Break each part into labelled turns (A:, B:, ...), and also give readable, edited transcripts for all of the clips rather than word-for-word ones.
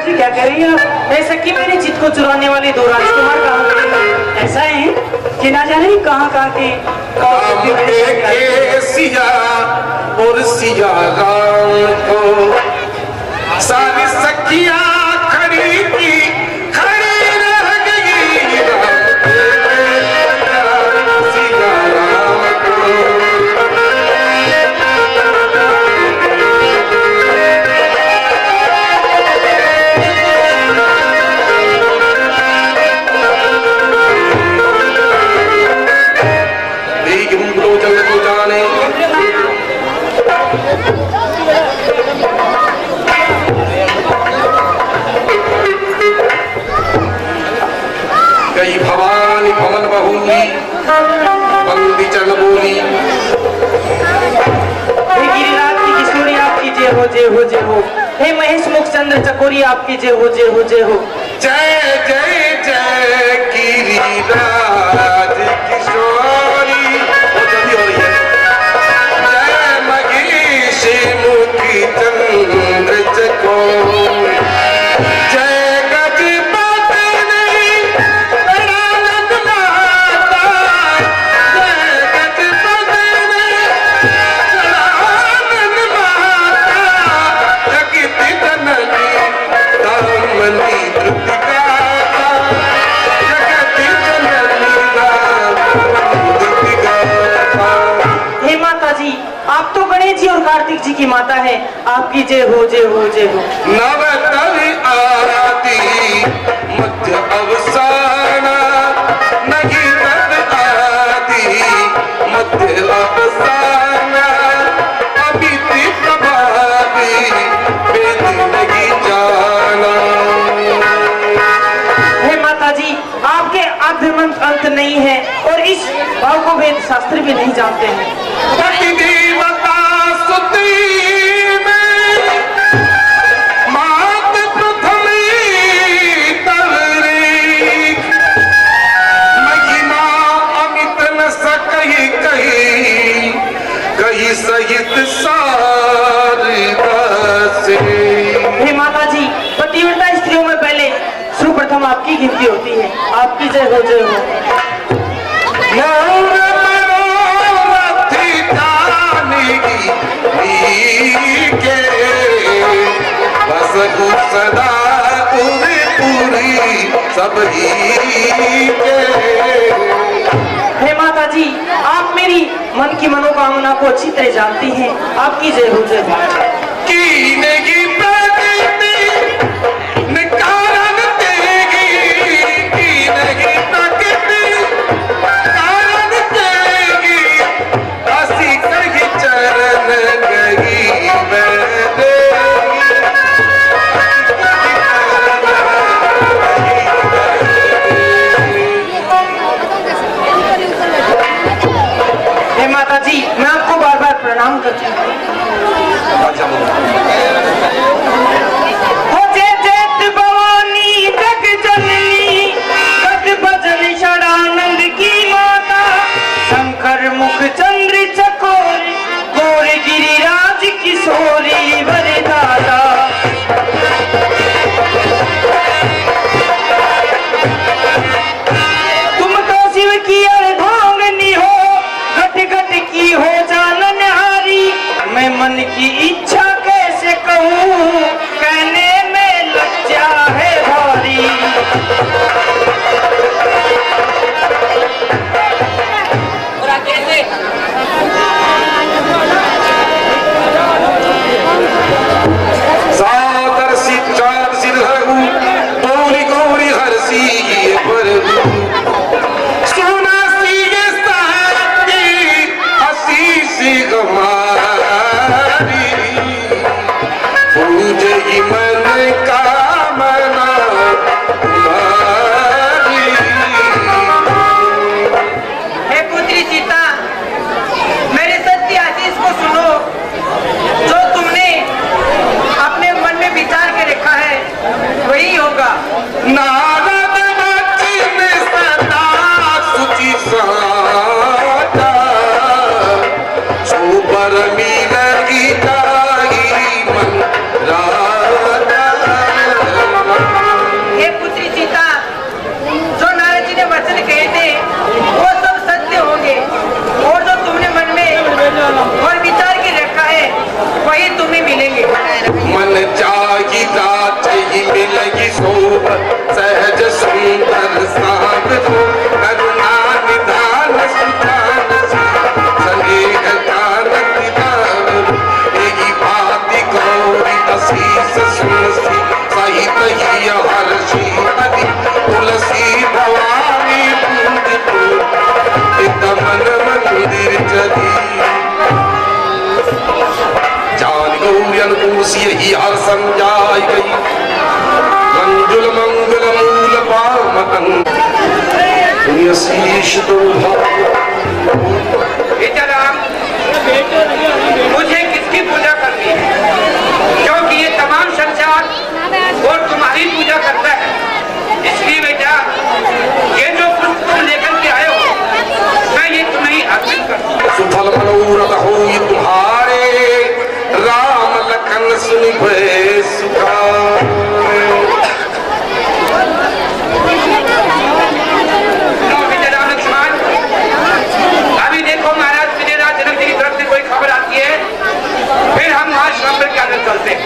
A: जी क्या कह रही हैं आप?
B: ऐसा कि मेरे चित्त को चुराने वाले दो राजकुमार कहाँ गए?
A: ऐसा है कि ना जाने कहाँ कहाँ के
C: सिया और सिया राम को सारी सखिया खड़ी की खड़ी रह गई सिया राम को। कई भवानी भवन बहुली बंदी चल बोली।
B: हे गिरिराज की किशोरी आपकी जय हो जय हो जय हो। हे महेश मुख चंद्र चकोरी आपकी जय हो जय हो जय हो।
C: जय जय जय गिरिराज किशोरी वो जल्दी हो रही है। जय महेश मुख चंद्र चकोरी जय
B: आप तो गणेश जी और कार्तिक जी की माता है, आपकी जय हो जय हो जय हो।
C: नवतरि आरती मध्य अवसाना नहीं तद आदि मध्य अवसाना अमिति प्रभावी वेद नहीं जाना।
B: हे माता जी आपके आद्य मंत्र अंत नहीं है और इस भाव को वेद शास्त्र भी नहीं जानते हैं।
C: देवता सुती में मात प्रथमी तवरी महिमा अमित न सकही कही कही सहित सारदा से।
B: हे माता जी पतिव्रता स्त्रियों में पहले सुप्रथम आपकी गिनती होती है, आपकी जय हो जय हो।
C: बस सदा पूरी पूरी सब के।
B: हे माता जी आप मेरी मन की मनोकामना को अच्छी तरह जानती हैं, आपकी जय हो जय हो। माता जी मैं आपको बार बार प्रणाम करती हूँ।
C: सहज सुंदर साधु करुणा निधान सुजान संगेह कारक दार यही भांति गौरी असीस सुनसी सहित ही हर्षि हरि तुलसी भवानी मन मंदिर चली जान गौरी अनुकूल ही हर समझाई गई मंजुल मंगल मूल पामतन शीश
D: मुझे किसकी पूजा करनी है, क्योंकि ये तमाम संसार और तुम्हारी पूजा करता है। इसलिए बेटा ये जो पुष्प तुम लेकर के आए हो मैं ये तुम्हें अर्पित करता हूँ।
C: सुफल मनोरथ हो तुम्हारे राम लखन सुनि भय सुखाए।
D: अभी देखो महाराज विजयराज जनक जी की तरफ से कोई खबर आती है, फिर हम वहां श्रवण के अंदर चलते हैं।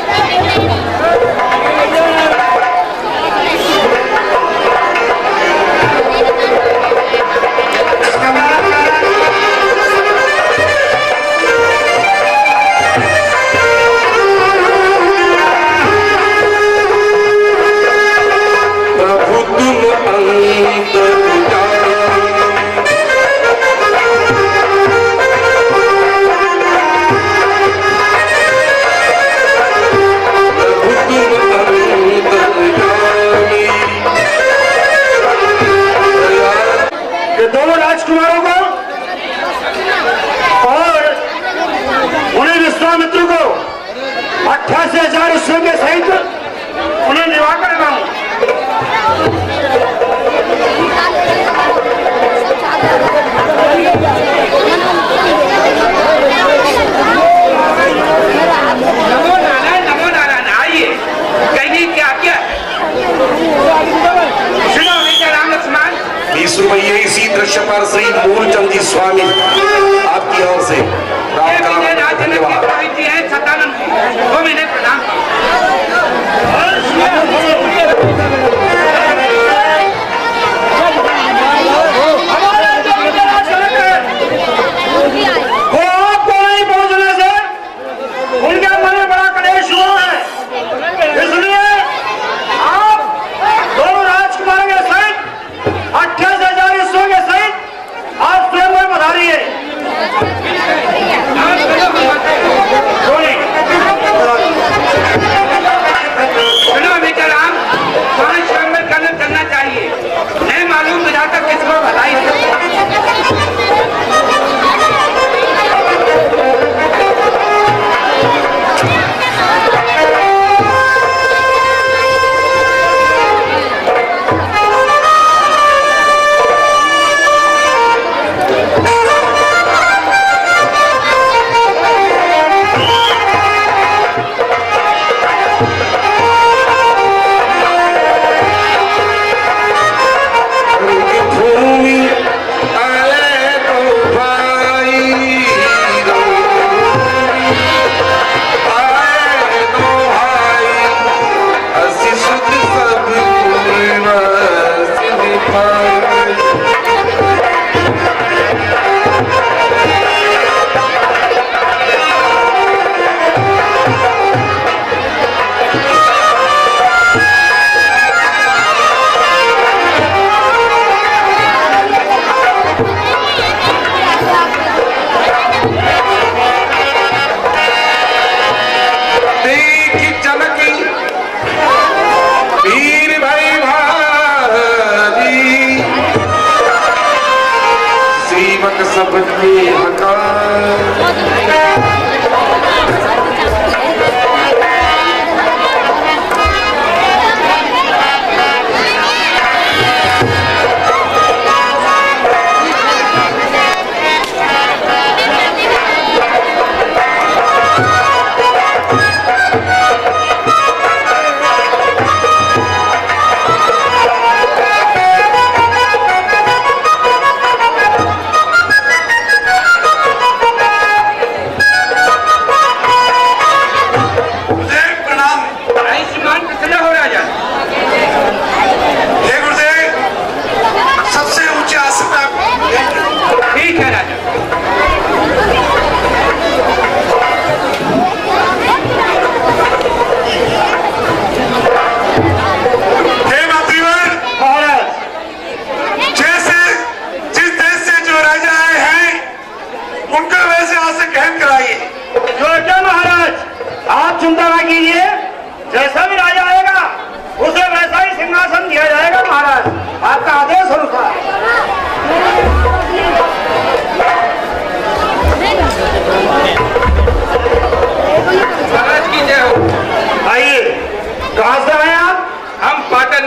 E: दोनों राजकुमारों को और उन्हें विश्वामित्र को 88,000 ईश्वर के सहित उन्हें निभा कर लाऊं।
D: नमो नारायण आइए, कहिए क्या क्या है। सुनो बेटा राम लक्ष्मण,
C: 20 रुपये इसी दृश्य पर श्री मूलचंद जी स्वामी आपकी ओर से
D: ये विजयराज जनक के पुरोहित जी हैं सदानंद जी, वो मैंने प्रणाम
E: वो आपको नहीं पहुंचने से उनके मन में बड़ा कलेश हुआ है, इसलिए आप दोनों राजकुमारों के सहित 88,000 ईश्वर के सहित आप स्वयं में पधारिए।
D: सुनो बेटा राम, वहाँ स्वयंवर करना चाहिए, नहीं मालूम विधाता किसको बधाई।
C: सबके हकार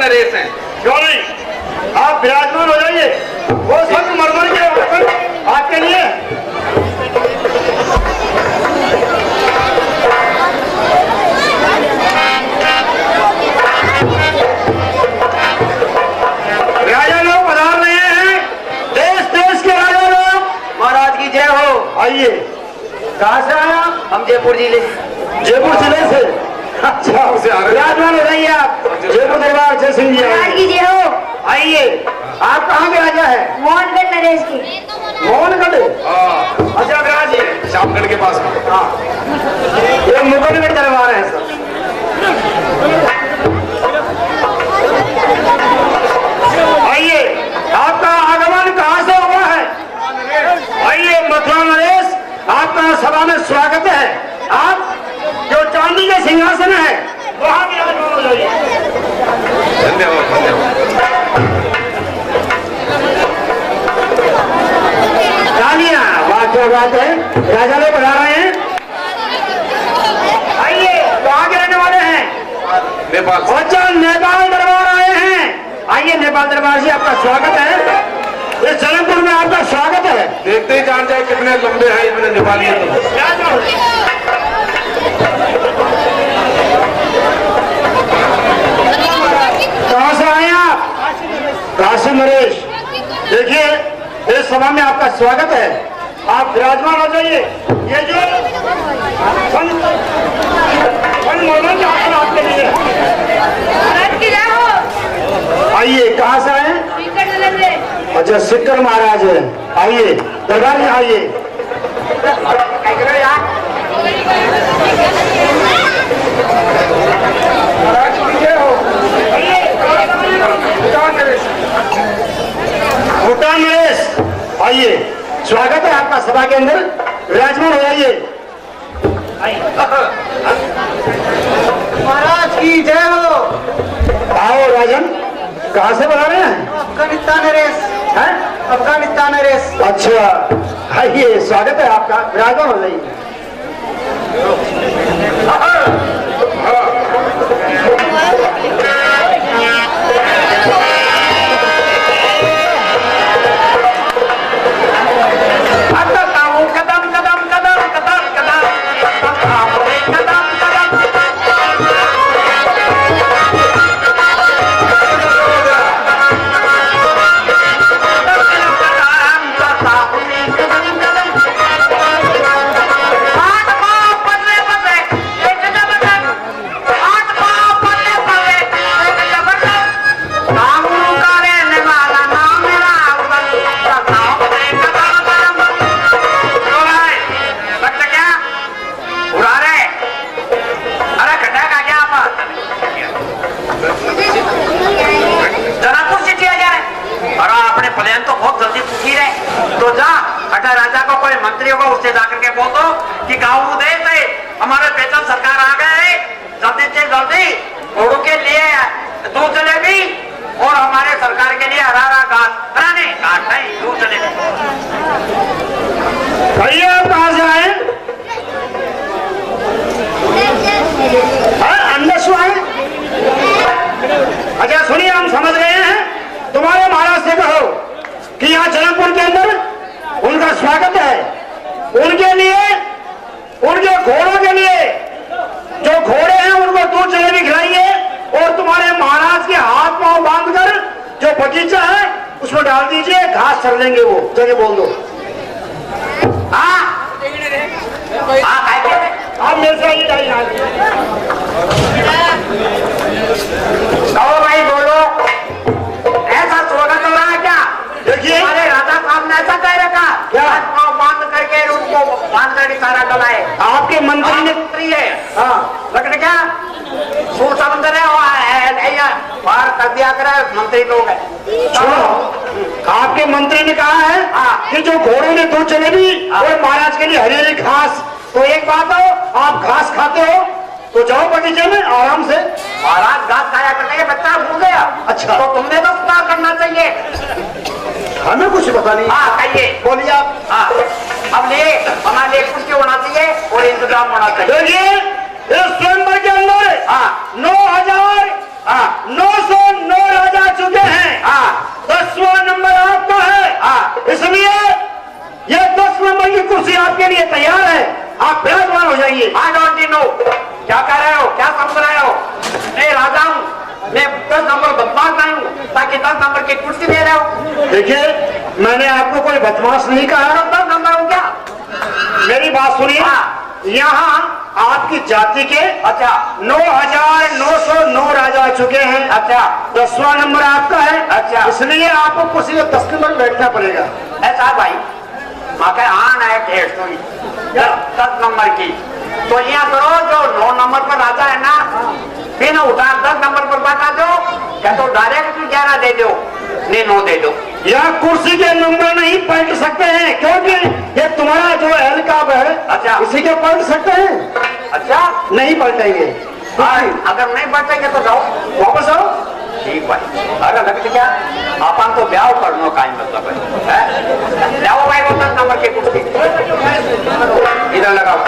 D: नरेश हैं।
E: क्यों नहीं, आप विराजमान हो जाइए। वो संग मरमर के आसन आपके लिए। राजा लोग पधार रहे हैं, देश देश के राजा लोग।
B: महाराज की जय हो।
E: आइए। कहाँ से आए आप?
B: हम जयपुर जिले
E: जयपुर जिले से। अच्छा, विराजमान हो जाइए आप। जयपुर दरबार जय सिंह जी
F: महाराज की जय हो।
E: आइए। आप कहाँ के राजा है?
F: मोहनगढ़ नरेश की।
E: मोहनगढ़।
C: हाँ,
E: अच्छा विराज जी,
C: शामगढ़ के पास में।
E: हाँ, ये मुगलगढ़ दरबार है सर। आइए, आपका आगमन कहाँ से हुआ है? आइए मथुरा नरेश, आपका सभा में स्वागत है। आप जो चांदी के सिंहासन है वहाँ भी आगमन हो जाइए।
C: धन्यवाद धन्यवाद।
E: तालियां, वाह क्या बात है। राजा लोग बता रहे हैं। आइए, वहाँ के रहने वाले हैं
C: नेपाल से।
E: अच्छा, नेपाल दरबार आए हैं। आइए, नेपाल दरबार से आपका स्वागत है। इस जलमपुर में आपका स्वागत है।
C: देखते ही जान जाए कितने लंबे हैं इतने नेपाली हैं तो।
E: कहाँ से आए आप? काशी नरेश। देखिए, इस सभा में आपका स्वागत है। आप विराजमान हो जाइए। ये जो मोहन के आसन आपके लिए।
F: महाराज की जय हो।
E: आइए, कहाँ से आए? अच्छा, सिक्कर महाराज है। आइए, दरबार में आइए। भूटान नरेश, आइए, स्वागत है आपका सभा के अंदर। विराजमान हो जाइए।
B: महाराज की जय हो।
E: आओ राजन, कहाँ से बता रहे हैं?
B: अफगानिस्तान नरेश
E: हैं?
B: अफगानिस्तान नरेश।
E: अच्छा, आइए, स्वागत है आपका। विराजमान हो जाइए।
D: मंत्रियों को उससे जाकर के बोल दो कि गाँव देश में हमारे पेट्रोल सरकार आ गए, जल्दी से जल्दी घोड़ों के लिए दूध जलेबी और हमारे सरकार के लिए हरा घास नहीं घास नहीं दूध जलेबी।
E: भैया आप कहाँ से आए? अंदर से आए? अच्छा सुनिए, हम समझ गए हैं। तुम्हारे महाराज से कहो कि यहाँ जलमपुर के अंदर उनका स्वागत है। उनके लिए, उनके घोड़ों के लिए, जो घोड़े हैं उनको दूध जलेबी खिलाइए और तुम्हारे महाराज के हाथ पांव बांधकर जो बगीचा है उसमें डाल दीजिए, घास चल देंगे वो। जगह बोल दो। आप मेरे से आइए,
D: कहो भाई बोलो, ऐसा स्वागत हो रहा है क्या?
E: देखिए,
D: हमारे राजा साहब ने ऐसा कह रखा
E: क्या?
D: हाथ पांव बांध करके उनको बांध कर इशारा डलाए।
E: आपके मंत्री ने,
D: मंत्री है,
E: हाँ,
D: लगने क्या सूर समंदर है बाहर कर दिया करे मंत्री लोग है।
E: सुनो, आपके मंत्री ने कहा है कि जो घोड़ों ने दूध जलेबी और महाराज के लिए हरी हरी घास। तो एक बात हो, आप घास खाते हो तो जाओ बगीचे में आराम से।
D: महाराज घास खाया करते हैं, बच्चा भूल गया।
E: अच्छा,
D: तो तुमने तो सुधार करना चाहिए।
E: हमें कुछ पता नहीं।
D: हाँ कहिए,
E: बोलिए आप।
D: हाँ अब लिए हमारे लिए कुछ होना चाहिए और इंतजाम होना चाहिए।
E: देखिए, इस स्वयंवर के अंदर 9,909 आपके लिए तैयार है, आप विराजमान हो जाइए।
D: हाँ डॉन जी नो, क्या कह रहे हो, क्या समझ रहे हो? मैं राजा हूँ, मैं 10 नंबर बदमाश नहीं हूँ ताकि 10 नंबर की कुर्सी दे रहे हो।
E: देखिए, मैंने आपको कोई बदमाश नहीं कहा।
D: 10 नंबर हूँ क्या?
E: मेरी बात सुनिए,
D: हाँ।
E: यहाँ आपकी जाति के
D: अच्छा
E: 9,909 राजा आ चुके हैं।
D: अच्छा
E: 10वां नंबर आपका है।
D: अच्छा।
E: इसलिए आपको कुर्सी में 10 नंबर बैठना पड़ेगा।
D: ऐसा है भाई, माके आन है ढेर सोई 10 नंबर की, तो यहाँ करो जो 9 नंबर पर राजा है ना, फिर उठा 10 नंबर पर बैठा दो, क्या तो डायरेक्ट 11 दे दो, नहीं 9 दे दो।
E: यहाँ कुर्सी के नंबर नहीं पलट सकते हैं, क्योंकि ये तुम्हारा जो एहलकाब है,
D: अच्छा।
E: इसी के पलट सकते हैं।
D: अच्छा
E: नहीं पलटेंगे।
D: अगर नहीं बैठेंगे तो जाओ,
E: वापस आओ।
D: ठीक भाई। अरे लगता क्या अपन तो ब्याह करने का ही मतलब है, जाओ भाई वो 10 नंबर की कुर्सी इधर लगाओ।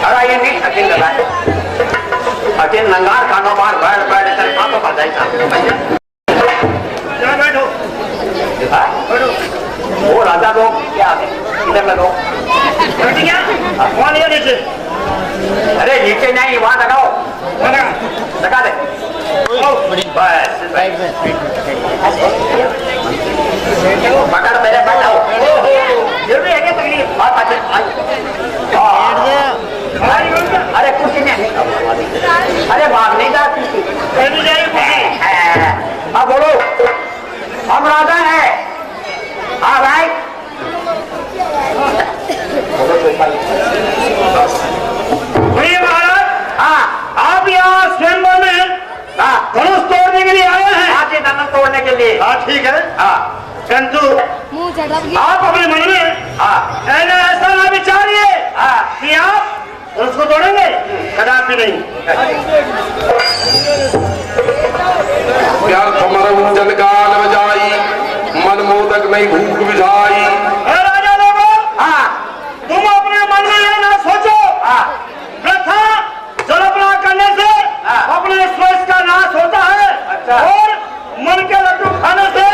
D: अरे ये नहीं अकेले लगाए, अकेले नंगार कानोबार बैठ बैठ कर हाथों पर जाएगा।
E: बैठो।
D: वो राजा लोग क्या इधर लगाओ।
E: बैठ गया? कौन है नीचे?
D: अरे नीचे नहीं, वहां लगाओ, लगा दे बस। पकड़ मेरे बैठाओ, जरूरी है क्या तकलीफ? अरे कुछ नहीं, अरे भाग नहीं जा कुर्सी। हाँ बोलो, हम राजा है। हाँ भाई
E: सुनिए महाराज,
D: हाँ
E: आप यहाँ स्वयंवर में
D: हाँ
E: धनुष तोड़ने के लिए आए हैं।
D: आज ये धनुष तोड़ने के लिए।
E: हाँ ठीक है,
D: हाँ
E: किंतु
F: मुंह चढ़ा गया।
E: आप अपने मन में
D: हाँ
E: ऐसा ना विचारिए
D: हाँ
E: कि आप उसको तोड़ेंगे, कदापि नहीं।
C: व्यर्थ मरऊ जनकाल बजाई, मन मोदक नहीं भूख बुझाई।
E: ए राजा लोगों,
D: हाँ
E: तुम अपने मन में ये ना सोचो
D: हाँ
E: प्रथा जलपना करने से
D: हाँ।
E: अपने स्वस्थ का नाश होता है।
D: अच्छा।
E: और मन के लड्डू खाने से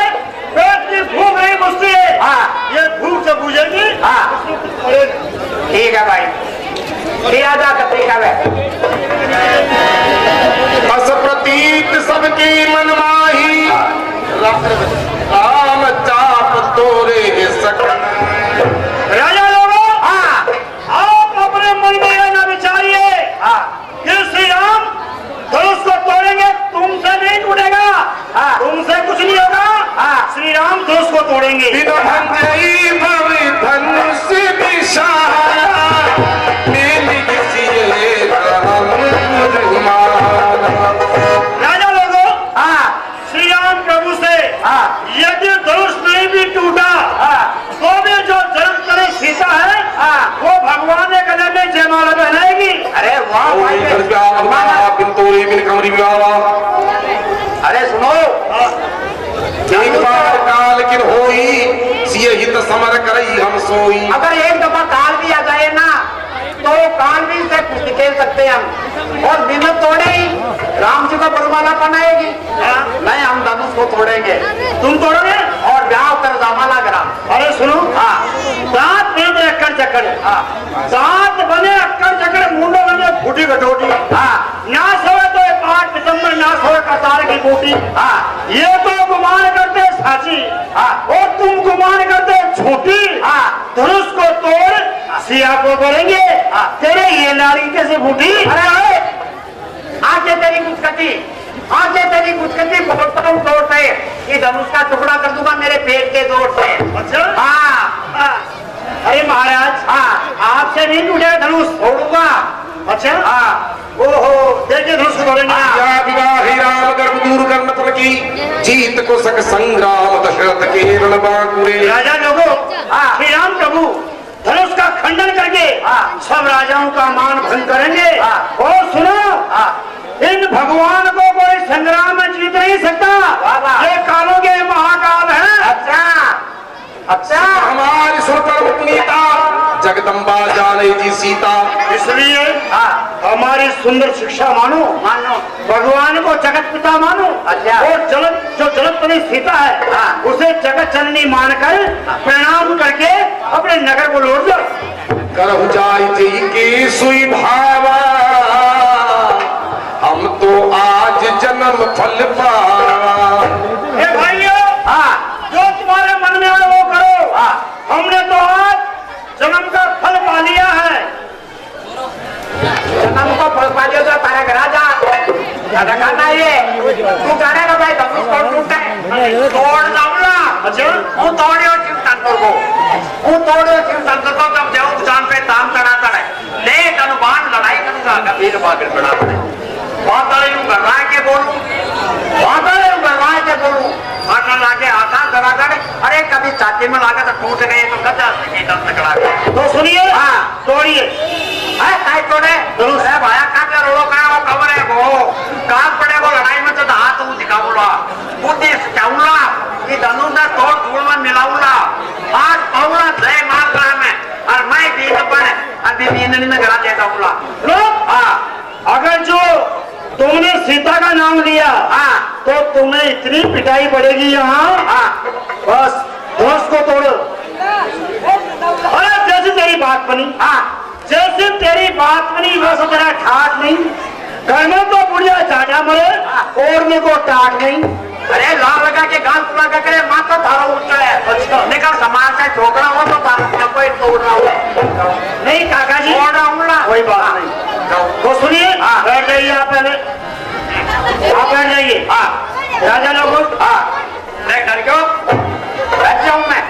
E: पेट की भूख नहीं बुझती है।
D: हाँ।
E: ये भूख से बुझेगी।
D: हाँ ठीक है भाई, लिया जा कत्रिका में।
C: बस प्रतीत सबकी मनमाही, राम चाप तोरे सकन।
E: राजा लोगों,
D: हाँ
E: आप अपने मन में यह ना विचारिए
D: हाँ
E: कि श्री राम धनुष को तोड़ेंगे, तुमसे नहीं टूटेगा।
D: हाँ।
E: तुमसे कुछ नहीं होगा।
D: हाँ।
E: श्री राम धनुष को तोड़ेंगे।
C: विधंजयी भव धनुष विशाला, मेली किसी राम माला।
E: राजा लोगों,
D: हाँ
E: श्री राम प्रभु से
D: हाँ
E: यदि धनुष नहीं भी टूटा
D: हाँ
E: तो भी जो जन्म करे सीता है,
D: हाँ।
E: वो भगवान के गले में जयमाला पहनाएगी।
D: अरे वाह भाई, अरे सुनो,
C: एक बार काल किन होई, सिय हित समर करई हम सोई।
D: अगर एक दफा काल भी आ जाए ना तो काल भी से कुछ खेल सकते हैं हम, और बिना तोड़े ही राम जी का बरमाला बनाएगी। नहीं, हम धनुष को तोड़ेंगे,
E: तुम तोड़ोगे?
D: और ब्याह कर जामाला ग्राम।
E: अरे सुनो,
D: हाँ
E: दांत बने अक्कड़ चक्कर,
D: हाँ
E: दांत बने अक्कड़ चक्कर, मुंडो बने फूटी कटोटी।
D: हाँ
E: नाश हो तो 5 दिसंबर नाश हो कतार की बूटी।
D: हाँ
E: ये तो गुमान करते साची,
D: हाँ
E: और तुम गुमान करते झूठी।
D: हाँ
E: धनुष को तोड़, सिया को करेंगे।
D: हाँ।
E: तेरे ये नारी कैसे फूटी?
D: अरे आगे तेरी कुछ कटी, आगे तेरी कुछ कटी, बोलता हूँ जोर से, ये धनुष का टुकड़ा कर दूंगा मेरे पेट के जोर से।
E: अच्छा।
D: हाँ
E: अरे महाराज,
D: हाँ
E: आपसे नहीं टूटेगा धनुष।
D: तोड़ूंगा।
E: अच्छा।
D: हाँ
E: ओहो, देखिए धनुष को तोड़ेंगे।
C: या विवाही राम गर्भ दूर करन पर की, जीत को सक संग्राम दशरथ के रण बांकुरे।
E: राजा लोगों,
D: हाँ।
E: श्री राम प्रभु धनुष का खंडन करके
D: हाँ।
E: सब राजाओं का मान भंग करेंगे।
D: हाँ।
E: और सुनो,
D: हाँ
E: इन भगवान को कोई संग्राम में जीत नहीं सकता।
D: वाह वाह।
E: ये कालों के महाकाल है।
D: अच्छा अच्छा,
C: हमारी सुरतल पुनीता, जगदम्बा जाने जी सीता।
E: इसलिए
D: हाँ
E: हमारी सुंदर शिक्षा मानो, भगवान को जगत पिता मानो।
D: अच्छा।
E: और जो जगतपति सीता है,
D: हाँ।
E: उसे जगत जननी मानकर प्रणाम करके अपने नगर को लौट जाओ।
C: करहु जाय जई की सुई भावा, हम तो आज जन्म फल पावा।
E: हे भाइयों, जो तुम्हारे मन में आए वो करो। हमने तो आज जन्म का फल पा लिया है।
D: जन्म को फल पा लिया तो तारा घर आ जा। दादा खाना ये तू जाने ना भाई, धनुष तोड़ टूटा है, तोड़ जाऊंगा।
E: अच्छा,
D: वो तोड़ियो शिव तंत्र को, वो तोड़ियो शिव तंत्र को। जब जाऊं जान पे ताम चढ़ाता है, ले अनुमान लड़ाई करूंगा, कबीर बागर बना पड़े। बात यूं गड़वा के बोलूं, बात यूं गड़वा के बोलूं, और न लागे आसान करा कर। अरे कभी छाती में लागा तो टूट गए तो गजा से दर्द करा के।
E: तो सुनिए, तोड़िए।
D: ताई तोड़े अरे भाया का रोड़ो का वो खबर है वो काट पड़े वो लड़ाई में तो हाथ वो दिखाऊंगा, बुद्धि सिखाऊंगा कि धनुष तोड़ धूल में मिलाऊंगा। आज पाऊंगा जय मार रहा मैं, और मैं बीन पर अभी बीननी में गिरा देता हूँ।
E: लोग, अगर जो तुमने सीता का नाम लिया, तो तुम्हें इतनी पिटाई पड़ेगी यहाँ। बस धनुष को तोड़ो। अरे जैसे तेरी बात बनी, जैसे तेरी बात बनी वैसे तेरा ठाट नहीं। घर में तो बुढ़िया चाटा मरे, ओढ़ने को टाट नहीं।
D: अरे लाल लगा के गाल पुला का करे माँ तो थारा ऊंचा है। अच्छा, लेकिन समाज से ठोकरा हो तो तारा कोई तोड़ रहा हो
E: नहीं काका जी,
D: तोड़ रहा हूँ ना,
E: कोई बात नहीं। तो सुनिए, बैठ जाइए आप पहले, आप बैठ जाइए। राजा लोगों,
D: मैं डर क्यों बैठ जाऊँ मैं?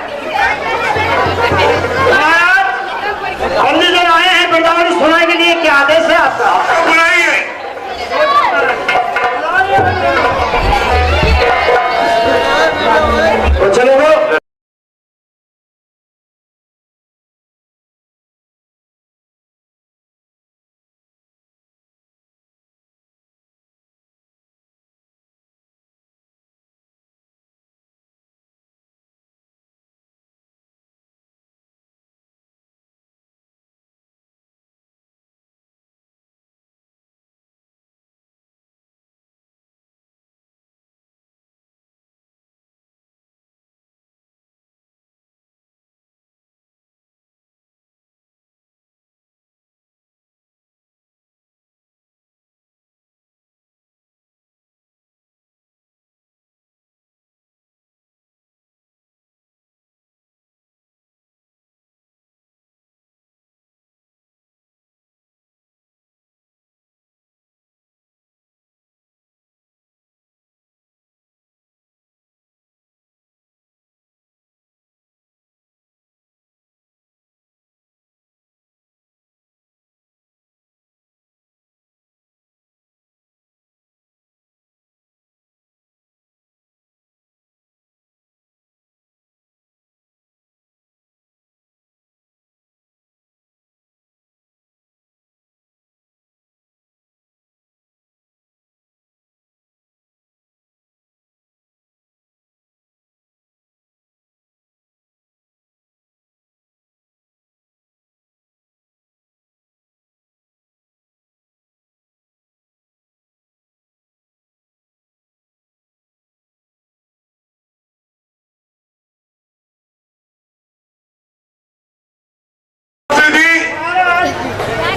E: पंडित आए हैं वृंदावन सुनाने के लिए, क्या आदेश है आपका?
C: बुलाइए।
E: तो चलो वो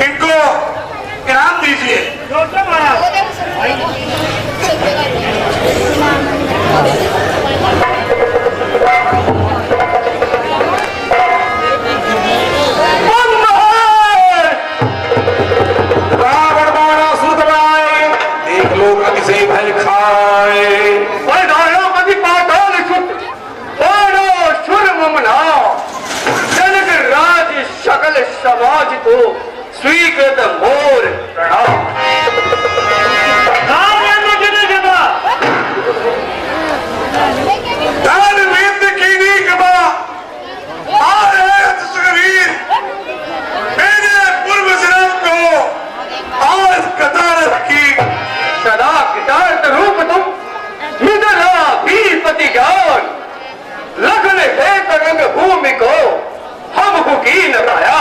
C: इनको इनाम दीजिए। रावण बाणासुर दबाए, देख लो कति से भय खाए।
D: जनक राज सकल समाज को स्वीकृत मोर प्रणाम।
C: मेरे पूर्व जन्म को आज कदारत की
D: सदा कृतार्थ रूप तुम मिथिला भीपति ज्ञान लखन है तरंग भूमि को हम की न पाया।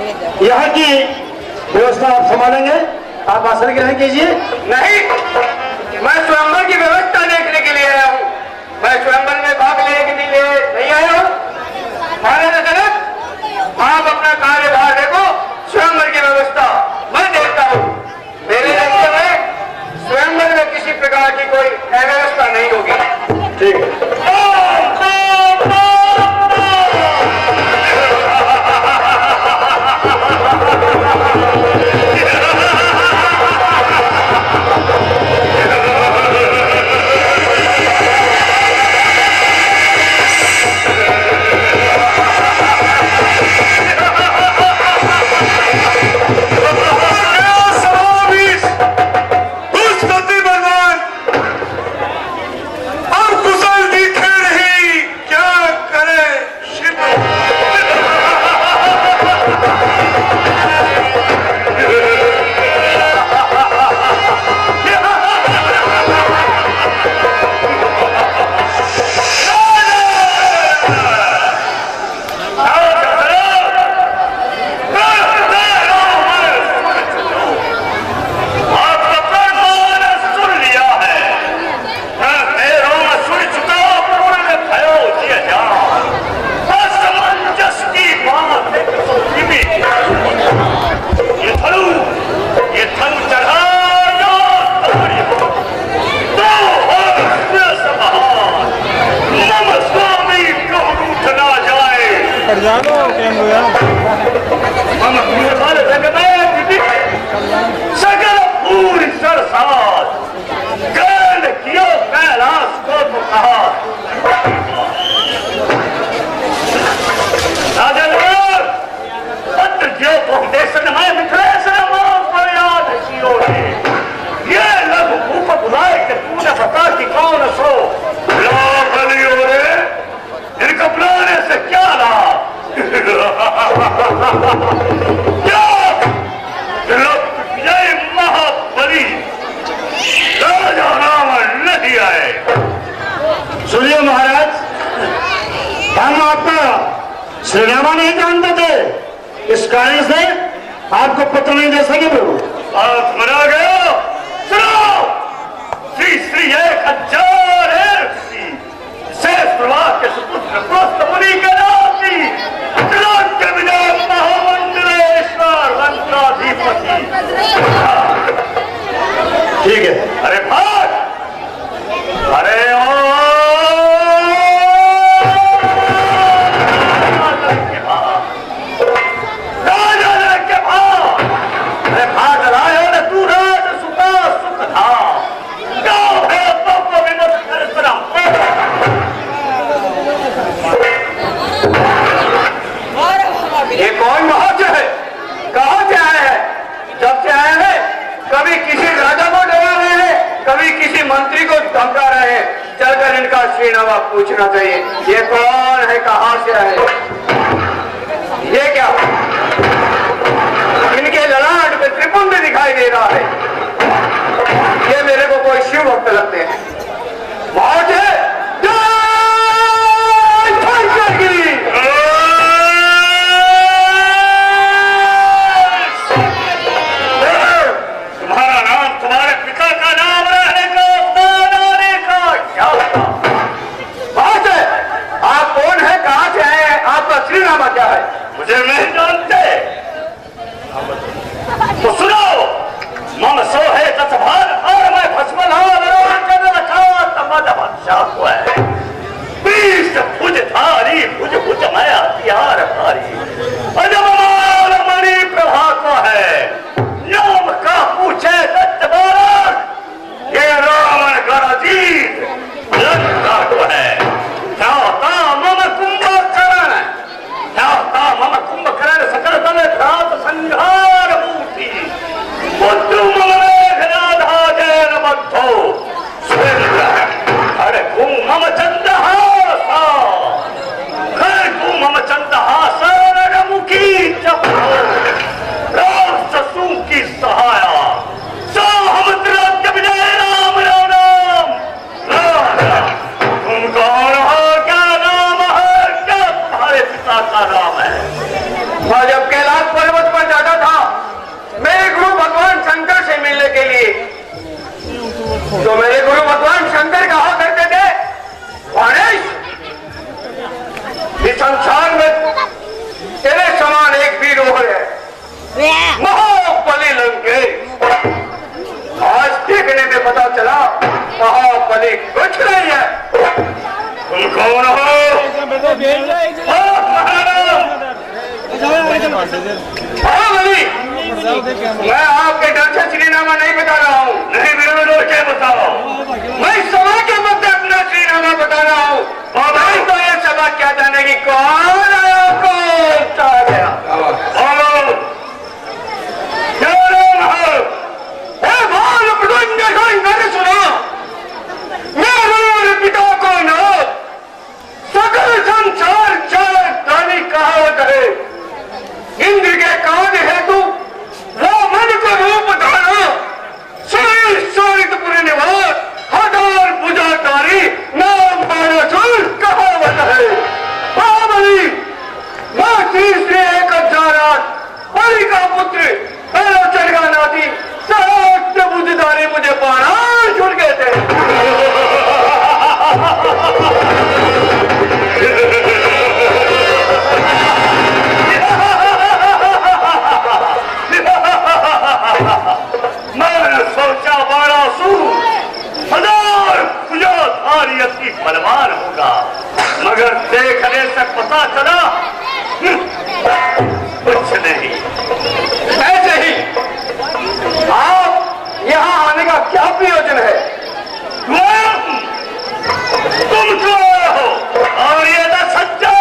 E: यहाँ की व्यवस्था आप संभालेंगे, आप आसन ग्रहण कीजिए।
D: नहीं, मैं स्वयंवर की व्यवस्था देखने के लिए आया हूँ। मैं स्वयंवर में भाग लेने के लिए नहीं आया हूँ। महाराज जनक, आप अपना कार्यभार देखो, स्वयंवर की व्यवस्था मैं देखता हूँ। मेरे देखते में स्वयंवर में किसी प्रकार की कोई अव्यवस्था नहीं होगी।
E: ठीक है। सकल पूरी सरसात गैल कियो कैलाश को तो कहा। पत्र जो देशन में मिथिलेश याद है ये लघु भूप बुलाए के तूने बता कि कौन सो रे, इनका बुलाने से क्या लाभ? महाबली राजा रावण नहीं आए। सुनिए महाराज, हम आपका श्रीनामा नहीं जानते थे, इस कारण से आपको पत्र नहीं दे सके प्रभु। आप मरा गए। सुनो, श्री श्री 1000 शेष प्रवाह के सुपुत्र पुष्ट मुनि के नाती त्रिलोक्य विजय महामंडलेश्वर मंत्राधिपति। ठीक है, अरे भाग, अरे
D: ये कौन महाजन है? कहाँ से आया है? जब से आया है कभी किसी राजा को डरा रहे हैं, कभी किसी मंत्री को धमका रहे हैं। चलकर इनका श्रीनामा पूछना चाहिए। ये कौन है, कहाँ से आए? ये क्या, इनके ललाट में त्रिपुंड दिखाई दे रहा है। ये मेरे को कोई शिव भक्त लगते हैं। महाजन श्रीनामा क्या है?
E: मुझे नहीं जानते तो सुनो। मम सो है तत्भार और मैं भस्मल भुज धारी भुज भुज मैं हथियार भारी अजब मणि प्रभा को है नाम का पूछे सत्यवान। ये रावण का अजीत लंका को है। मम कुंभकर्ण मम कुंभकर्ण सकल तल भ्रात संहार मूर्ति पुत्र मम मेघनाधा जैन बद्धो अरे तू मम चंद्रहासा मम चंद्रहासा रणमुखी चपो राक्षसों की सहाया साहब त्रिलोक्य विजय राम राम राम। तुम कौन हो, क्या नाम है, क्या तुम्हारे पिता का नाम है?
D: जब कैलाश पर्वत
E: हाँ बली, मैं आपके डर से श्रीनामा नहीं बता रहा हूँ। नहीं मेरे डर क्या बताओ, मैं सभा के मध्य अपना श्रीनामा बता रहा हूँ। और मैं तो ये सभा क्या जाने की कौन आया कौन आ गया। सुनो, मेरे पिता को न सकल संसार चार गाली कहावत है। इंद्र के कान हेतु वो मन को रूप धारा, शोरितपुर निवास हजार भुजाधारी नाम भानासुर कहावत है। महाबली मैं तीसरे एक हजारात बलि का पुत्र पहला चढ़गा नाती सहस्त्र भुजधारी मुझे बाणान छुड़ गए थे। मैंने सोचा बाणासुर हजार भुजाधारी अति बलवान होगा, मगर देखने से पता चला कुछ नहीं। ऐसे ही आप यहाँ आने का क्या प्रयोजन है? तुम जो हो और ये न सच्चा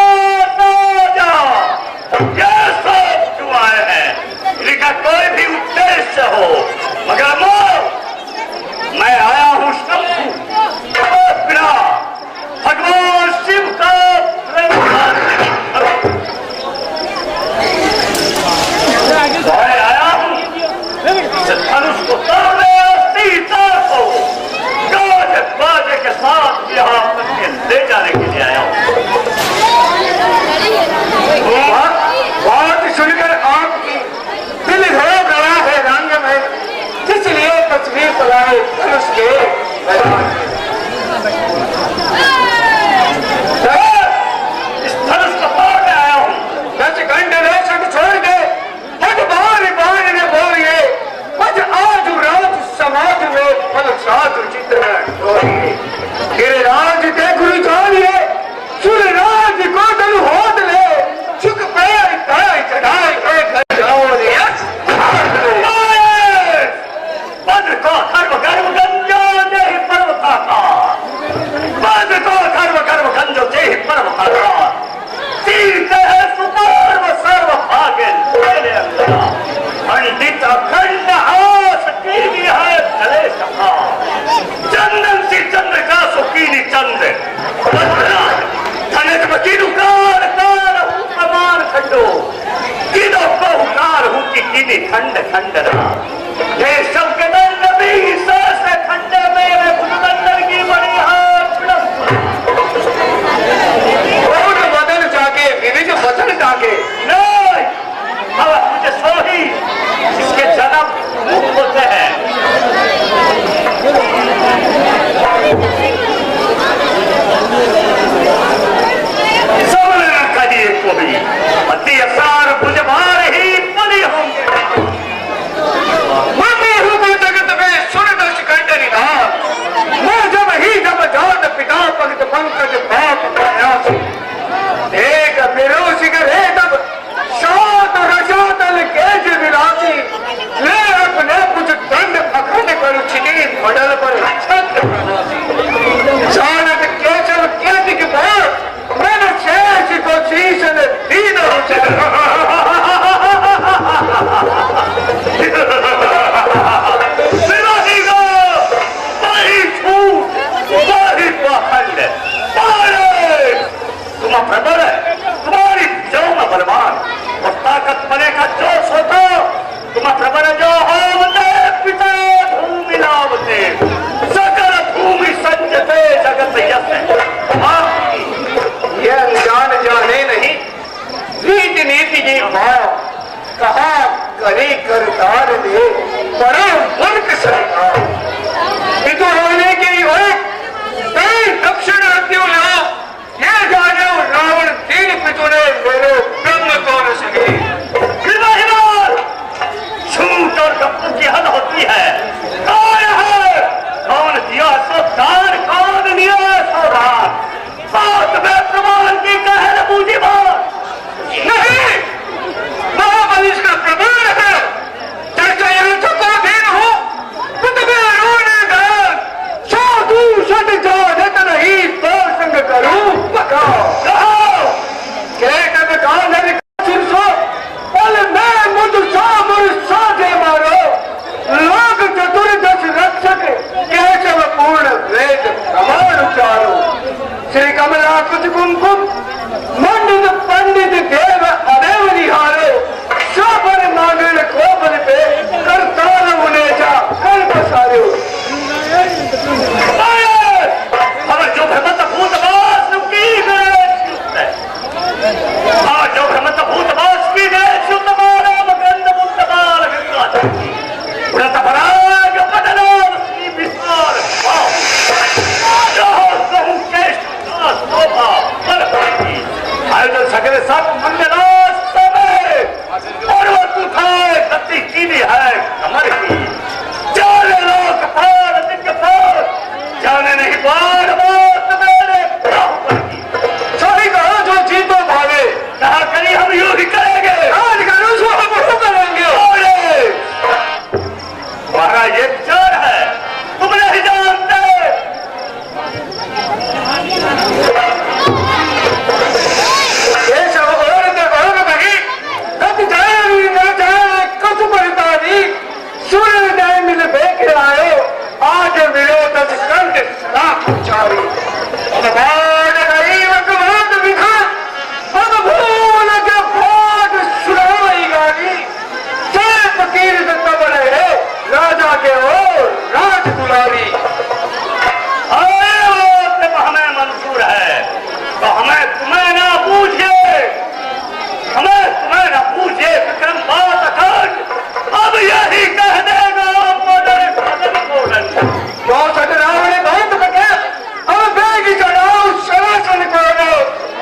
E: ये सब क्यों आए हैं? इनका कोई भी उद्देश्य हो, मगर मैं आया हूँ भगवान शिव का आया हूँ धनुष को तोड़ने और सीता को गाज बाजे के साथ यहाँ ले जाने के लिए आया हूँ। बात सुनकर आपकी दिल हो गया है रंग में, इसलिए तस्वीर चलाए धनुष के इस धनुष को तोड़ने आया हूँ। 10 घंटे रेशम छोड़ के बार ने बोलिए आज रात समाज में फलसात चित्र गिरिराज के गुरु जानिए सूर्यराज को धनु होत ले चुक पैर चढ़ाए घर जाओ पद को खर्व गंजो देहि पर्व था, पद को खर्व गंजो देहि पर्व था, तीर है सुपर्व सर्व भागिल पंडित अखंड आस की है चले सखा, चंदन से चंद्र का सुकीनी चंद्र धनक बकीनु कार कार हूँ प्रमाण खंडो किनो को कार हूँ कि किनी खंड खंडना ये सब के दंड भी सहस खंडे मेरे भुजबंधन की बड़ी हाथ बदल जाके विविध वचन जाके नहीं मुझे सोही इसके जन्म होते हैं। सबने कहिए को भी अति असार भुज भार ही बड़ी होंगे। मम्मी हूँ जगत युद्ध सामर साधे मारो, लोक चतुर्दश रक्षक केशव पूर्ण वेद प्रमाण उचारो। श्री कमला कुछ कुमकुम मंडित पंडित देव अदेव निहारो, शोभन मांगण कोपन पे करताल मुने जा कर पसारो।
G: हमें जो भ्रमत भूतवास की गए, जो भ्रमत भूतवास की गए शुद्ध मानव गंध मुक्त बाल व्रत पराग पदनाम श्री विस्तार शोभा आयोजन सकले सब मंगलास समय और वो तुखाए गति कीनी है कमर की जाने लोग पार दिग्ग पार जाने नहीं बार बात मेरे पर की
E: सभी कहो जो जीतो भावे,
G: कहा करी हम यूं ही करेंगे
E: आज करो सो हम वो करेंगे।
G: हमारा ये विचार है तुम नहीं जानते।
E: ये सब और बगी कब जाए न जाए कस परितानी सूर्य दय मिल बेके आयो आज विरोध कंठ लाख उचारी। बाण गई वकवाद विखा अब भूल के भाग सुनाई गानी जय फकीर तब रहे राजा के ओर राज दुलारी।
G: हमें मंजूर है तो हमें तुम्हें ना पूछिए, हमें तुम्हें ना पूछिए विक्रम बात अखंड अब यही कह देगा
E: तो सटरावणे बहुत बटे अब बेग चढ़ाओ सरासन करो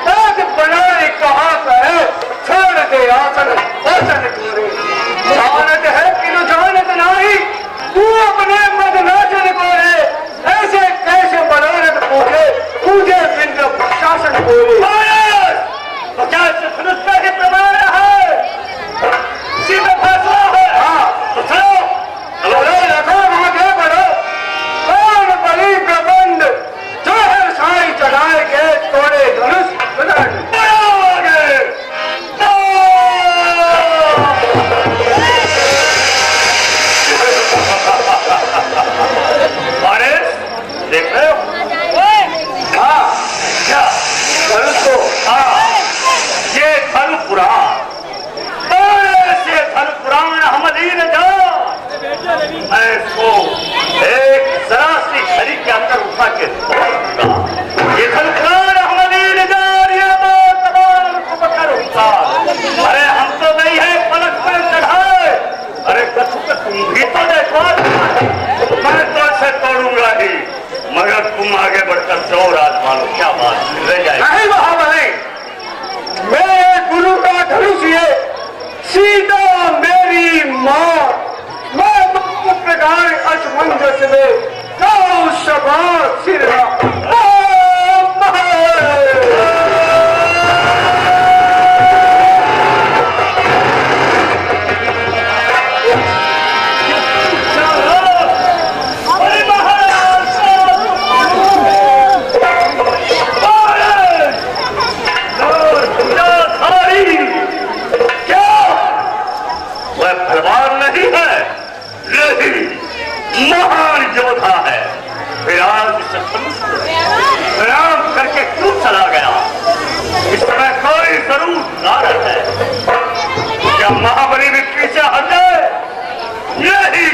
E: ताज बनाए कहाँ है छोड़ दे आसन वचन करो। जानत है कि न जानत नहीं तू अपने मद नाचन को रे ऐसे कैसे मनोरथ पूछे पूजे बिंद शासन को
G: तो क्या धनुष का ही प्रमाण है, सीधे फैसला है।
E: हाँ
G: तो चलो
E: चलो रखो आगे बढ़ो कौन बलि प्रबंध जो है साई चढ़ाए के तोड़े धनुष प्रदंड।
G: अरे देख रहे हो
E: हाँ
G: क्या
E: धनुष को
G: हाँ ये धनु पुराण, ये धनु पुराण हम अधीन जाओ मैं इसको एक जरा सी घड़ी के अंदर उठा के तोड़ूंगा। ये धनु पुराण हम अधीन जा ये बात तमाम को पकड़ उठा। अरे हम तो नहीं है पलक पर चढ़ाए, अरे कछु का तुम भी तो देखो मैं तो इसे तोड़ूंगा ही मगर तुम आगे बढ़कर जाओ राजमानो क्या बात रह जाए।
E: नहीं महाबली मेरे गुरु का धनुष ये सीता मेरी माँ मैं मुक्त प्रकार असमंजस में गौ सभा सिरा
G: भगवान नहीं है नहीं महान योद्धा है। फिर आज इस धनुष को प्रणाम करके क्यों चला गया, इस समय कोई जरूर कारण है। क्या महाबली भी पीछे हट जाए? नहीं,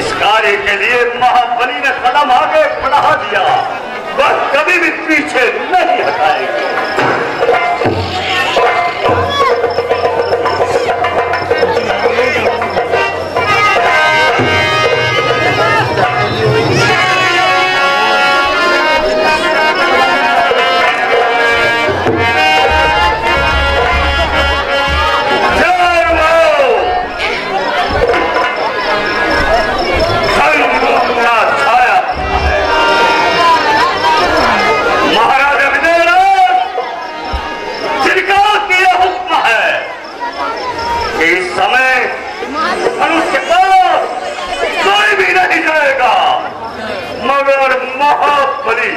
G: इस कार्य के लिए महाबली ने कदम आगे बढ़ा दिया, वह कभी भी पीछे नहीं हटाएगी। महाबली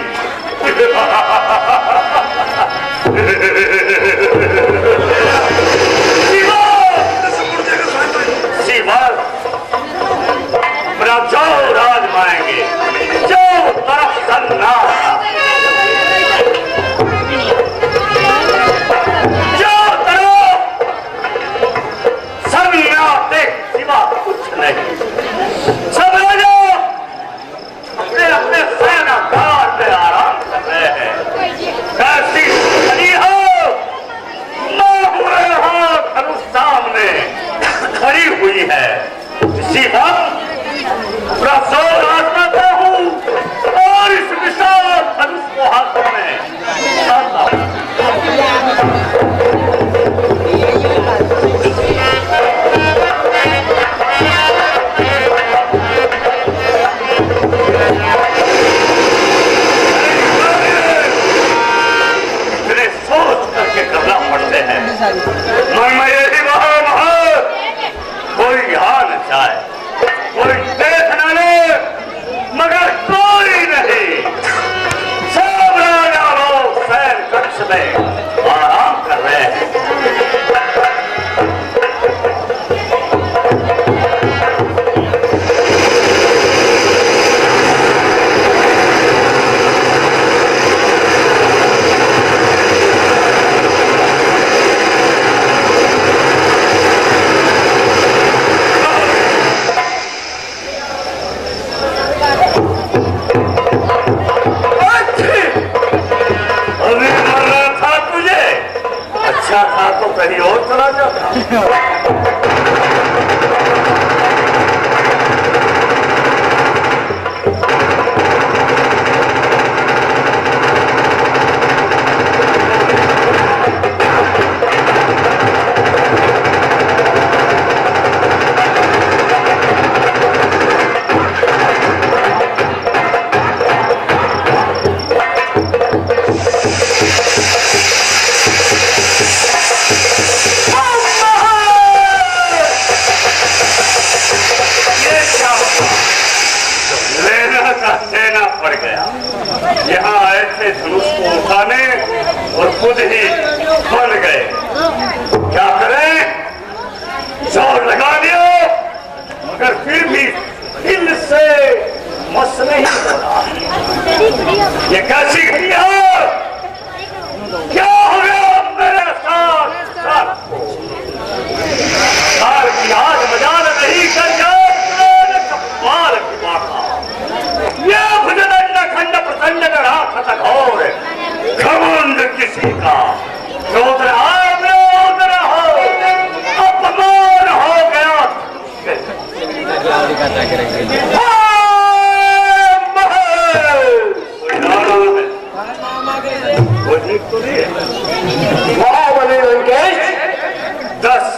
G: 10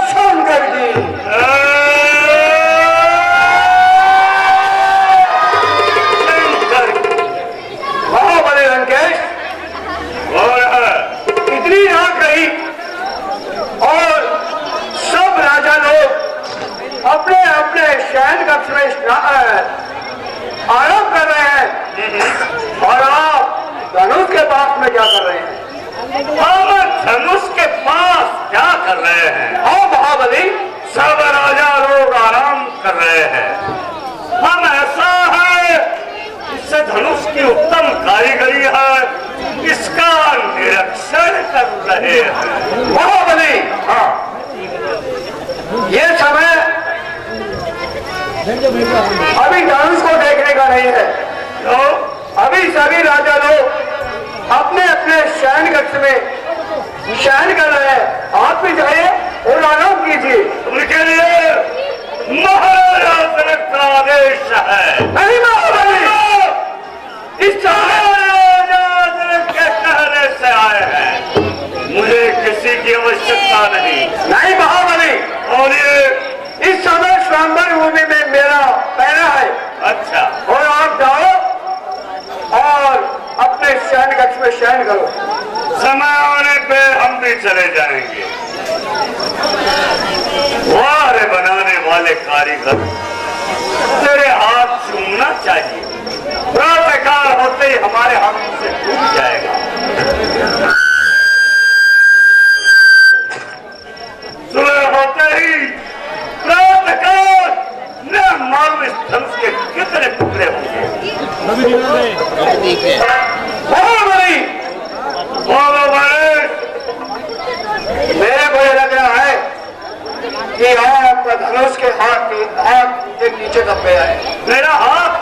E: शंकर की महाबली लंकेश इतनी रात रही और सब राजा लोग अपने अपने शयन कक्ष में आराम कर रहे हैं और आप धनुष के पास में क्या कर रहे हैं?
G: हम धनुष के पास क्या कर रहे हैं?
E: हाँ महाबली,
G: सब राजा लोग आराम कर रहे हैं। हम ऐसा है, इससे धनुष की उत्तम कारीगरी है, इसका निरीक्षण कर रहे हैं।
E: महाबली, हाँ, ये समय अभी धनुष को देखने का नहीं है। तो अभी सभी राजा लोग अपने अपने शयन कक्ष में शयन कर रहे हैं। आप भी जाइए और आराम कीजिए।
G: उनके लिए महाराजा जनक का आदेश है।
E: नहीं महाबली, इस
G: महाराजा जनक के कहने से आए हैं, मुझे किसी की आवश्यकता नहीं
E: महाबली,
G: और ये
E: इस समय स्वयंवर भूमि में मेरा पहरा है।
G: अच्छा,
E: और आप जाओ और अपने शयन कक्ष में शयन करो।
G: समय आने पे हम भी चले जाएंगे। वारे बनाने वाले कारीगर, तेरे हाथ चूमना चाहिए। प्रातःकाल होते ही हमारे हाथों से टूट जाएगा। सुबह होते ही प्रातःकाल न मालूम इस धनुष के कितने टुकड़े होंगे।
E: महाबली,
G: बोलो बड़े,
E: मेरे को ये लग रहा है कि आपका धनुष के हाथ के नीचे दब गया है।
G: मेरा हाथ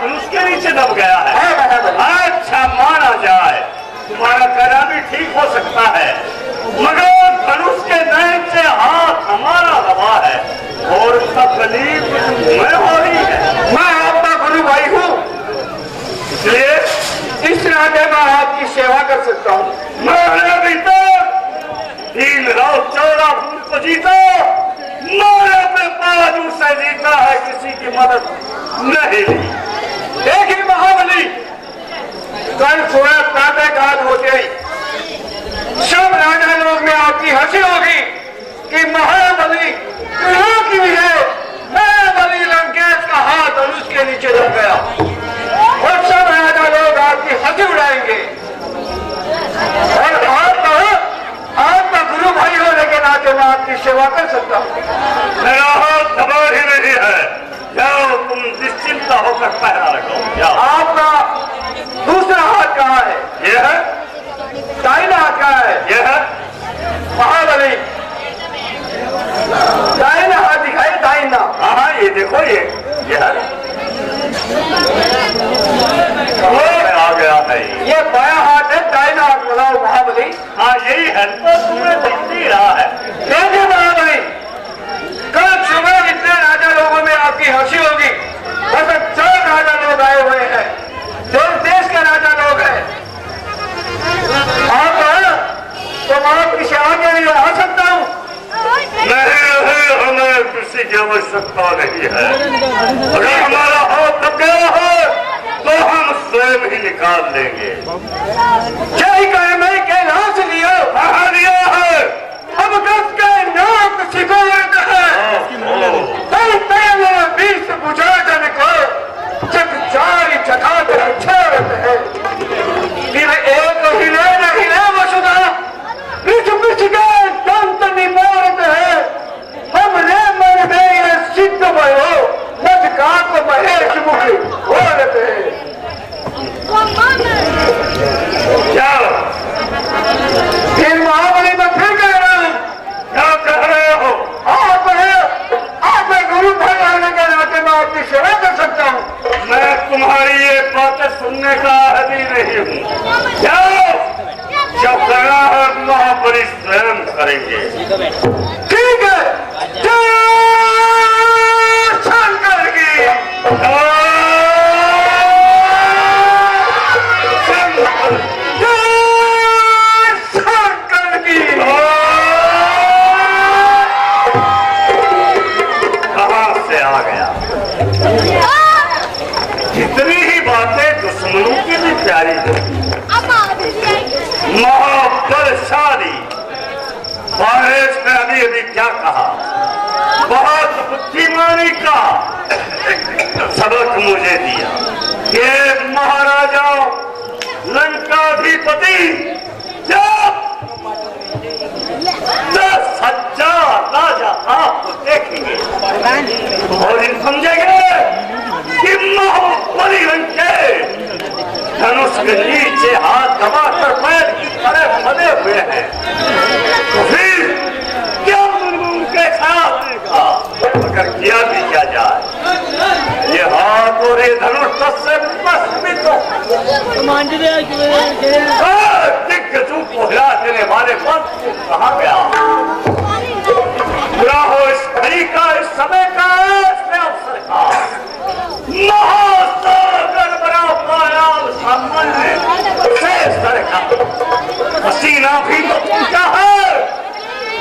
G: धनुष के नीचे दब गया है।
E: हाँ महाबली,
G: अच्छा, माना जाए, तुम्हारा कहना भी ठीक हो सकता है, मगर धनुष के नीचे हाथ हमारा दबा है और तकलीफ तुम्हें हो रही है।
E: मैं आपका गुरु भाई हूँ,
G: इसलिए
E: इस नाते मैं आपकी सेवा कर सकता हूँ।
G: मैंने अभी तक 3 रात 14 फूल को जीता, मैंने अपने बाजू से जीता है, किसी की मदद नहीं ली।
E: देखिए महाबली, कल सुबह प्रातःकाल होते ही सब राजा लोग में आपकी हंसी होगी कि महाबली कहाँ की है। महाबली लंकेश का हाथ धनुष के नीचे दब गया और सब राजा लोग आपकी हंसी उड़ाएंगे। और आपका गुरु भाई होने के नाते मैं आपकी सेवा कर सकता हूँ।
G: मेरा हाथ दबा ही नहीं है। जाओ, तुम निश्चिंत होकर पहरा रखो। जाओ।
E: आपका दूसरा हाथ कहाँ है?
G: ये है,
E: दाहिना हाथ कहाँ है?
G: ये है।
E: महाबली, दाहिना हाथ दिखाई, दाहिना।
G: हाँ, ये देखो, ये है। आ गया है।
E: ये बाया हाथ है, दाहिना हाथ बताओ महाबली।
G: हाँ, यही है, तो तुम्हें दिख नहीं रहा है।
E: देखिए महाबली, कल सुबह जितने राजा लोगों में आपकी हंसी होगी, बस 4 राजा लोग आए हुए हैं, जो देश के राजा लोग हैं। आप तो मैं आपकी सेवा के लिए आ सकता हूँ।
G: नहीं, हमें किसी की आवश्यकता नहीं है। अगर हमारा हाथ दब गया है तो हम स्वयं ही निकाल लेंगे।
E: जय कर मैं कैलाश लियो,
G: कहाँ लिया है?
E: अब कस के नाक सिकोड़ते हैं। कई पहले 20 बुझा जन को जग जारी जगाते छेड़ते हैं। फिर एक हिले नहीं है वसुधा, पिछ पिछ के दंत निमोड़ते हैं। हम रे मर गए सिद्ध भयो, मधकात महेश मुखी बोलते हैं।
G: जाओ।
E: फिर महाबली में फिर कह रहा हूँ,
G: क्या कह रहे हो?
E: आप गुरु भाई होने के नाते मैं आपकी सेवा कर सकता हूँ।
G: मैं तुम्हारी ये बातें सुनने का आदी नहीं हूँ। जाओ, जो करना है महाबली स्वयं करेंगे।
E: ठीक है, जय शंकर की।
G: शंकर
E: जय शंकर की।
G: महाराज ने अभी अभी क्या कहा, बहुत बुद्धिमानी का सबक मुझे दिया कि महाराजा लंकाधिपति जब 10,000 राजा आपको देखेंगे और इन समझेंगे कि महाबली रंग के धनुष के नीचे हाथ दबाकर पैर की तरह बने हुए हैं, तो फिर क्या उनके खिलाफ अगर किया भी क्या जाए, ये हाथ और ये धनुष से मस्मित हो दिग्गजों को हिला देने वाले पद को कहा गया। पूरा हो इस घड़ी का, इस समय का, इसमें अवसर का महासागर बना पाया सामान्य से सर का पसीना भी तो पूछा है,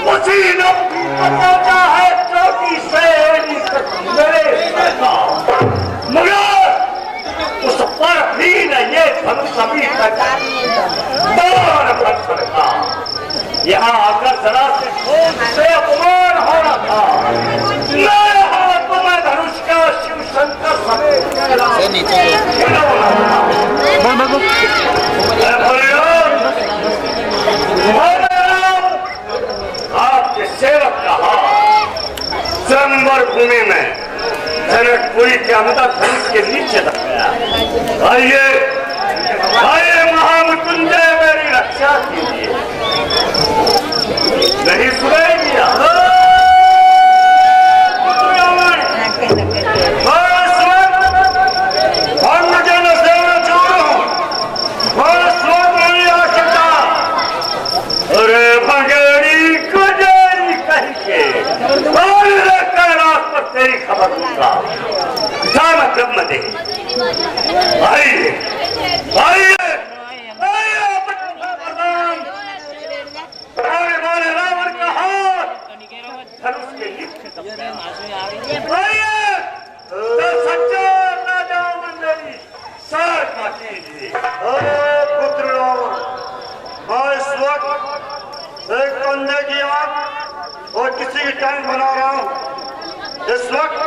G: पसीना भी तो पूछा है चोटी से मेरे सर का, मगर उस पर भी न ये धनुष अभी तक बार भर सका। यहाँ आकर जरा से अपमान हो रहा था, मैं हाथों में धनुष का शिव शंकर समेत आपके सेवक का हाथ स्वयंवर भूमि में जनकपुरी के अंदर धनुष के नीचे रख गया। आइए आइए महामृत्युंजय मेरी रक्षा कीजिए, नहीं सुनाई दिया और मुझे न सेवा छोड़ो और स्वर्ग नहीं आ सकता। अरे भगेड़ी गुजरी कह के और लेकर रात पर तेरी खबर दूंगा, जाना जब मत दे। आइए आइए आइए मारे रावण का हाथ धनुष के नीचे आइए तो सच्चा राजा मंडली सर काटिए।
E: पुत्र रावण, मैं इस वक्त एक बंदे की आंख और किसी की टांग बना रहा हूँ। इस वक्त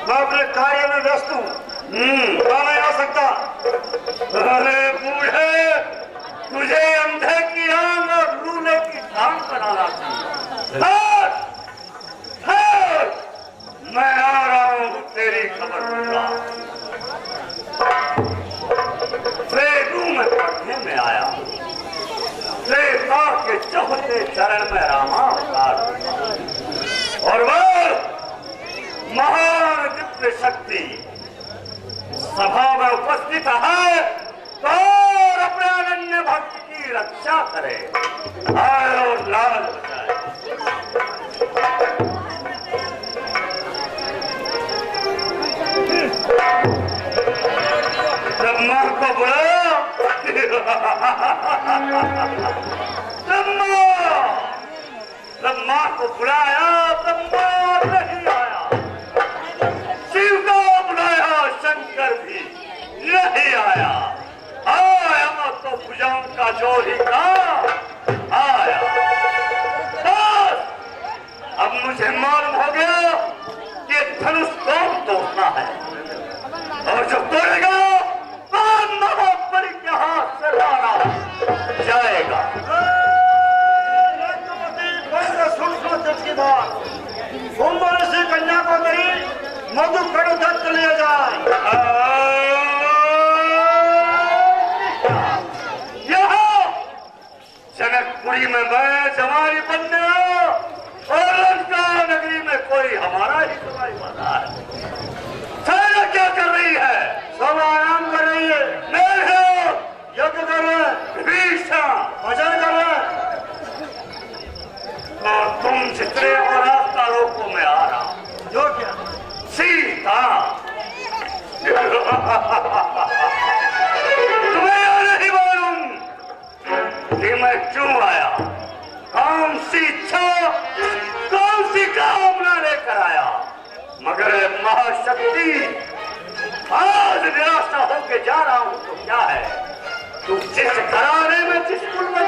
E: मैं अपने कार्य में व्यस्त हूँ, नहीं आ सकता।
G: अरे बूढ़े, तुझे अंधे की आंख और लूले की टांग बनाना चाहिए। मैं आ रहा हूँ, तेरी खबर दूंगा। प्रेम में पढ़ने में आया, त्रेता के चौथे चरण में रामावतार और वह महान दिव्य शक्ति सभा में उपस्थित है तो अपने अनन्य भक्त की रक्षा करे, आए और लाल बचाए। ब्रह्मा को बुलाओ, ब्रह्मा को बुलाया, ब्रह्मा नहीं आया। शिव को बुलाया, शंकर भी नहीं आया। आया तो भुजाओं का जोड़ी का आया। बस अब मुझे मालूम हो गया कि धनुष कौन तोड़ना है और जो तोड़ेगा महाबली के हाथ से मारा जाएगा।
E: की बात कुंभन से कन्या को मेरी मधु कड़ू दत्त ले जाए।
G: जनकपुरी में मैं जमाई बनने और लंका नगरी में कोई हमारा ही जमाई बना है। सेना क्या कर रही है?
E: सब आराम कर रही है, यज्ञ कर रहे हैं, भजन कर रहे हैं।
G: और तुम जितने और रास्ता रोको मैं आ रहा हूं।
E: जो क्या?
G: सीता तुम्हें यह नहीं मालूम कि मैं क्यों आया, कौन सी इच्छा, कौन सी कामना लेकर आया, मगर महाशक्ति आज निराशा होके जा रहा हूं तो क्या है, तू जिस घराने में जिस कुल में